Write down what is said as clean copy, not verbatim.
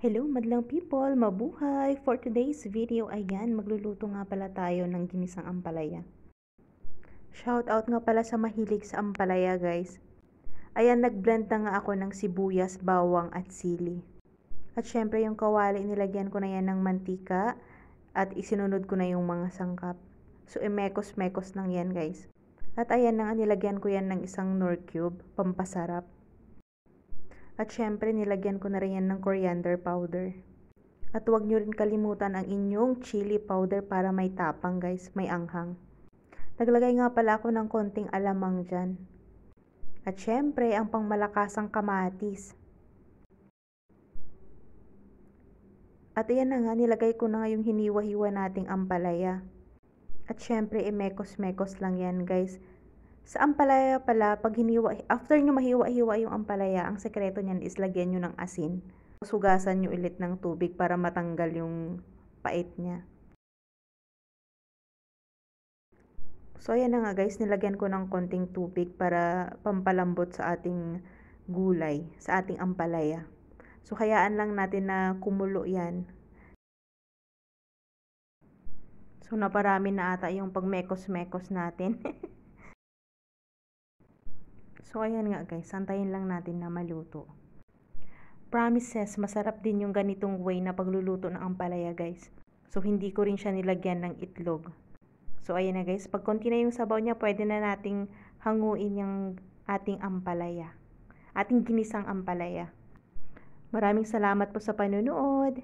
Hello madlang people, mabuhay! For today's video, ayan, magluluto nga pala tayo ng ginisang ampalaya. Shout out nga pala sa mahilig sa ampalaya guys. Ayan, nagblend na nga ako ng sibuyas, bawang at sili. At syempre yung kawali, nilagyan ko na yan ng mantika at isinunod ko na yung mga sangkap. So imekos-mekos lang yan guys. At ayan na nga, nilagyan ko yan ng isang Knorr cube, pampasarap. At syempre, nilagyan ko na rin yan ng coriander powder. At huwag nyo rin kalimutan ang inyong chili powder para may tapang guys, may anghang. Naglagay nga pala ako ng konting alamang dyan. At syempre, ang pangmalakasang kamatis. At ayan na nga, nilagay ko na nga yung hiniwa-hiwa nating ampalaya. At syempre, imekos-mekos lang yan guys. Sa ampalaya pala, pag after nyo mahiwa-hiwa yung ampalaya, ang sekreto niyan is lagyan nyo ng asin. Sugasan nyo ulit ng tubig para matanggal yung pait niya. So ayan na nga guys, nilagyan ko ng konting tubig para pampalambot sa ating gulay, sa ating ampalaya. So hayaan lang natin na kumulo yan. So naparami na ata yung pagmekos-mekos natin. So ayan nga guys, santayin lang natin na maluto. Promises, masarap din yung ganitong way na pagluluto ng ampalaya guys. So hindi ko rin siya nilagyan ng itlog. So ayan na guys, pag konti na yung sabaw niya, pwede na nating hanguin yung ating ampalaya. Ating ginisang ampalaya. Maraming salamat po sa panunood.